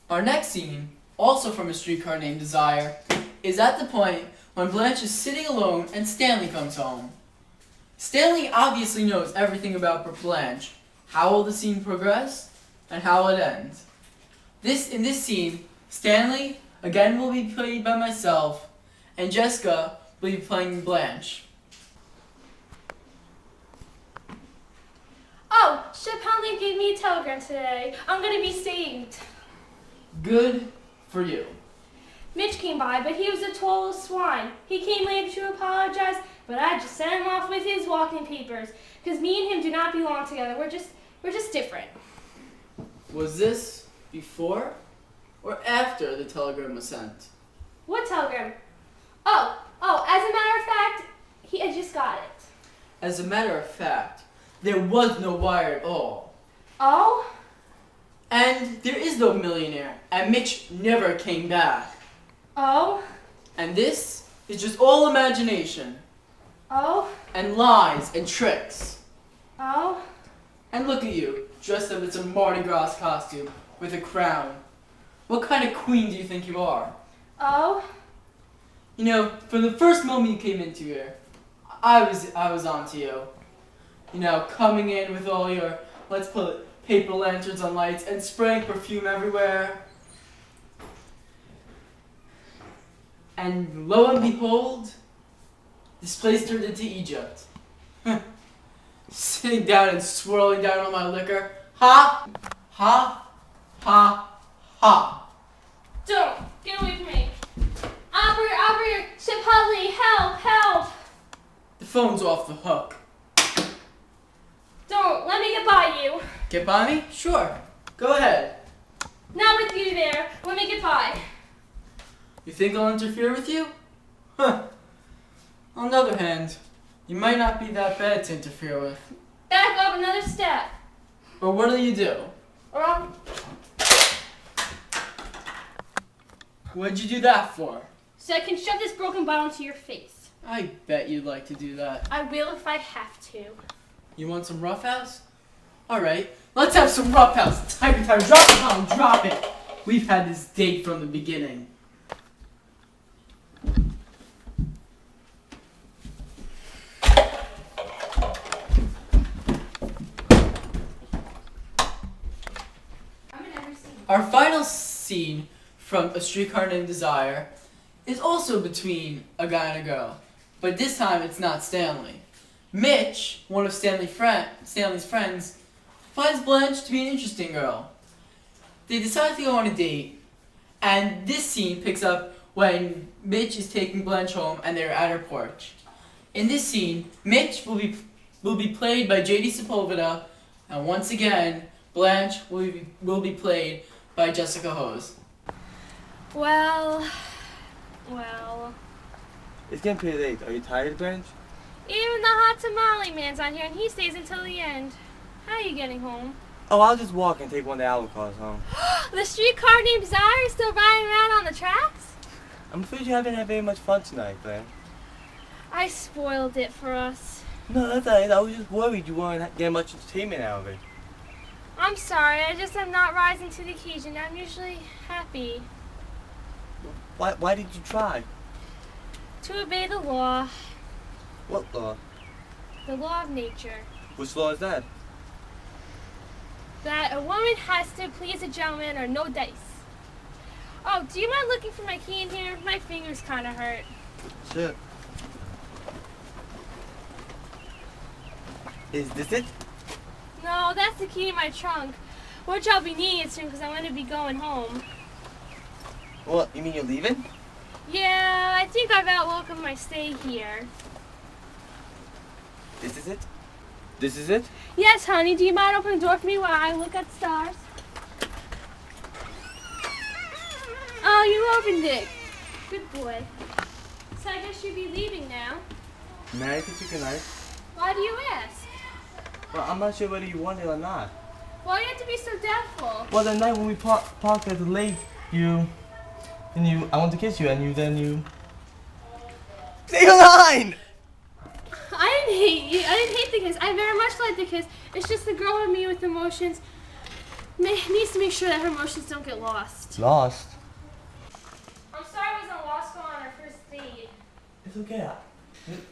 Our next scene, also from A Streetcar Named Desire, is at the point when Blanche is sitting alone and Stanley comes home. Stanley obviously knows everything about Blanche, how will the scene progress, and how it ends. In this scene, Stanley again will be played by myself, and Jessica will be playing Blanche. Oh, Sepulveda gave me a telegram today. I'm gonna be saved. Good for you. Mitch came by, but he was a total swine. He came later to apologize, but I just sent him off with his walking papers. Because me and him do not belong together. We're just different. Was this before or after the telegram was sent? What telegram? Oh, as a matter of fact, I just got it. As a matter of fact, there was no wire at all. Oh? And there is no millionaire, and Mitch never came back. Oh? And this is just all imagination. Oh? And lies and tricks. Oh? And look at you, dressed up in some Mardi Gras costume with a crown. What kind of queen do you think you are? Oh? You know, from the first moment you came into here, I was onto you. You know, coming in with all your, let's put paper lanterns on lights and spraying perfume everywhere. And lo and behold, this place turned into Egypt. Sitting down and swirling down on my liquor. Ha! Ha! Ha! Ha! Don't! Get away from me! Operator! Sepulveda! Help! The phone's off the hook. Don't! Let me get by you! Get by me? Sure. Go ahead. Not with you there! Let me get by! You think I'll interfere with you? Huh. On the other hand, you might not be that bad to interfere with. Back up another step! Or what'll you do? Or I'll... What'd you do that for? So I can shove this broken bottle into your face. I bet you'd like to do that. I will if I have to. You want some roughhouse? Alright, let's have some roughhouse. Tiger time, drop the bottle, drop it. We've had this date from the beginning. Our final scene from A Streetcar Named Desire is also between a guy and a girl, but this time it's not Stanley. Mitch, one of Stanley's friends, finds Blanche to be an interesting girl. They decide to go on a date, and this scene picks up when Mitch is taking Blanche home and they're at her porch. In this scene, Mitch will be played by J.D. Sepulveda, and once again, Blanche will be played by Jessica Hose. Well... It's getting pretty late. Are you tired, Blanche? Even the hot tamale man's on here and he stays until the end. How are you getting home? Oh, I'll just walk and take one of the hour cars home. The Streetcar Named Desire is still riding around on the tracks? I'm afraid you haven't had very much fun tonight, Blanche. I spoiled it for us. No, that's alright. I was just worried you weren't getting much entertainment out of it. I'm sorry, I'm not rising to the occasion. I'm usually happy. Why did you try? To obey the law. What law? The law of nature. Which law is that? That a woman has to please a gentleman or no dice. Oh, do you mind looking for my key in here? My fingers kind of hurt. Sure. Is this it? No, that's the key to my trunk, which I'll be needing soon because I'm going to be going home. What, you mean you're leaving? Yeah, I think I've outwelcomed my stay here. This is it? This is it? Yes, honey. Do you mind opening the door for me while I look at the stars? Oh, you opened it. Good boy. So I guess you'll be leaving now. May I kiss you goodnight? Why do you ask? Well, I'm not sure whether you want it or not. Why do you have to be so doubtful? Well, the night when we parked at the lake, I want to kiss you, and you... Say a line! I didn't hate you. I didn't hate the kiss. I very much liked the kiss. It's just the girl with me with emotions. Needs to make sure that her emotions don't get lost. Lost? I'm sorry I wasn't lost going on our first date. It's okay.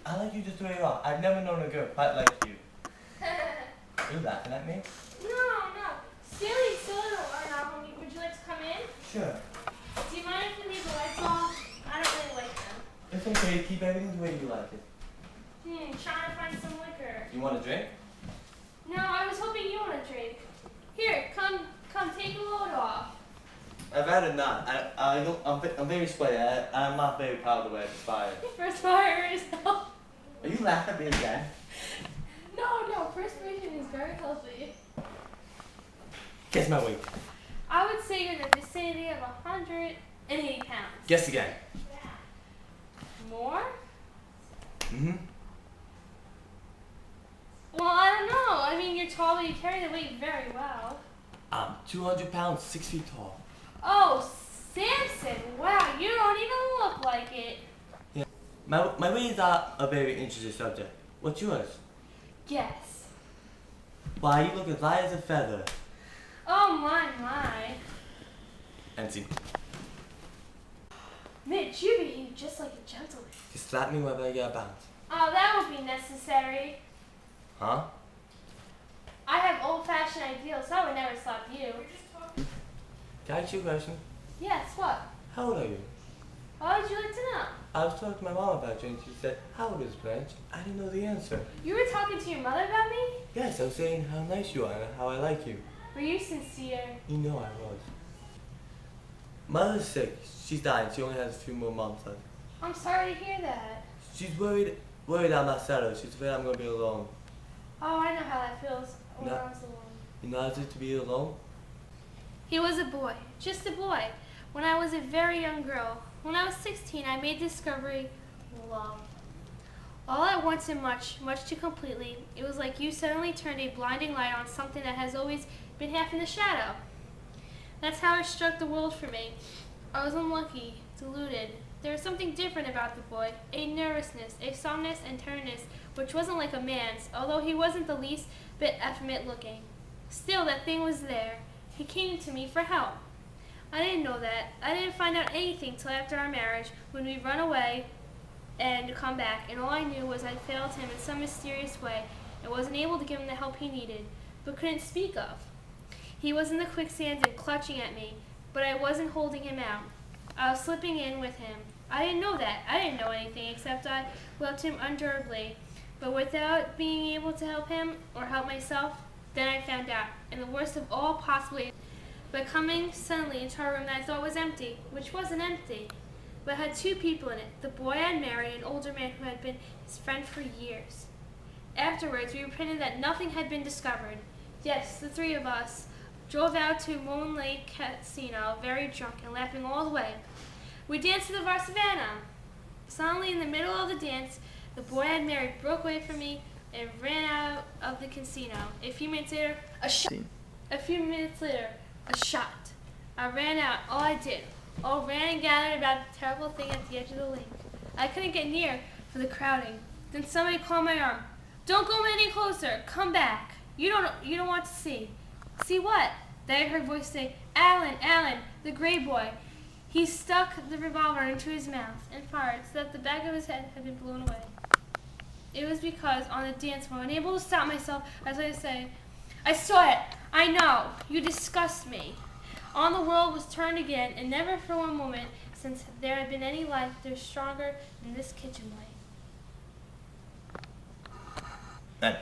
I like you just the way you are. I've never known a girl quite like you. Are you laughing at me? No. Stanley's still in our home. Would you like to come in? Sure. Do you mind if we leave the lights off? I don't really like them. It's okay. Keep everything the way you like it. Trying to find some liquor. You want a drink? No, I was hoping you want a drink. Here, come, take a load off. I'd rather not. I'm very sweaty. I'm not very proud of the way I perspire. Perspiration is healthy. Are you laughing at me again? No, perspiration is very healthy. Guess my weight. I would say you're in the vicinity of 180 pounds. Guess again. More? Mm-hmm. Well, I don't know. I mean, you're tall, but you carry the weight very well. I'm 200 pounds, 6 feet tall. Oh, Samson! Wow, you don't even look like it. Yeah. My weight is not a very interesting subject. What's yours? Yes. Why, you look as light as a feather. Oh my. And see, Mitch, you behave just like a gentleman. you slap me whenever I get a bounce. Oh, that won't be necessary. Huh? I have old-fashioned ideals, so I would never slap you. Can I ask you a question? Yes, what? How old are you? How would you like to know? I was talking to my mom about you and she said, how old is Blanche? I didn't know the answer. You were talking to your mother about me? Yes, I was saying how nice you are and how I like you. Were you sincere? You know I was. Mother's sick. She's dying. She only has a few more months left. I'm sorry to hear that. She's worried I'm not settled. She's afraid I'm going to be alone. Oh, I know how that feels when No. I was alone. You know how it is to be alone? He was a boy, just a boy. When I was a very young girl, when I was 16, I made the discovery, love. All at once and much too completely, it was like you suddenly turned a blinding light on something that has always been half in the shadow. That's how it struck the world for me. I was unlucky, deluded. There was something different about the boy, a nervousness, a softness and tenderness, which wasn't like a man's, although he wasn't the least bit effeminate looking. Still, that thing was there. He came to me for help. I didn't know that. I didn't find out anything till after our marriage, when we'd run away and come back, and all I knew was I'd failed him in some mysterious way and wasn't able to give him the help he needed, but couldn't speak of. He was in the quicksand and clutching at me, but I wasn't holding him out. I was slipping in with him. I didn't know that. I didn't know anything except I loved him undurably, but without being able to help him or help myself, then I found out, in the worst of all possible ways, by coming suddenly into a room that I thought was empty, which wasn't empty, but had two people in it, the boy I'd married, an older man who had been his friend for years. Afterwards, we pretended that nothing had been discovered. Yes, the three of us drove out to Moon Lake Casino, very drunk and laughing all the way. We danced to the Varsavana. Suddenly, in the middle of the dance, the boy I'd married broke away from me and ran out of the casino. A few minutes later, a shot. I ran out. All I did. All ran and gathered about the terrible thing at the edge of the lake. I couldn't get near for the crowding. Then somebody called my arm. Don't go any closer. Come back. You don't want to see. See what? Then I heard a voice say, Alan, the gray boy. He stuck the revolver into his mouth and fired so that the back of his head had been blown away. It was because on the dance floor, unable to stop myself, as I say, I saw it. I know. You disgust me. On the world was turned again, and never for one moment since there had been any life there stronger than this kitchen light. And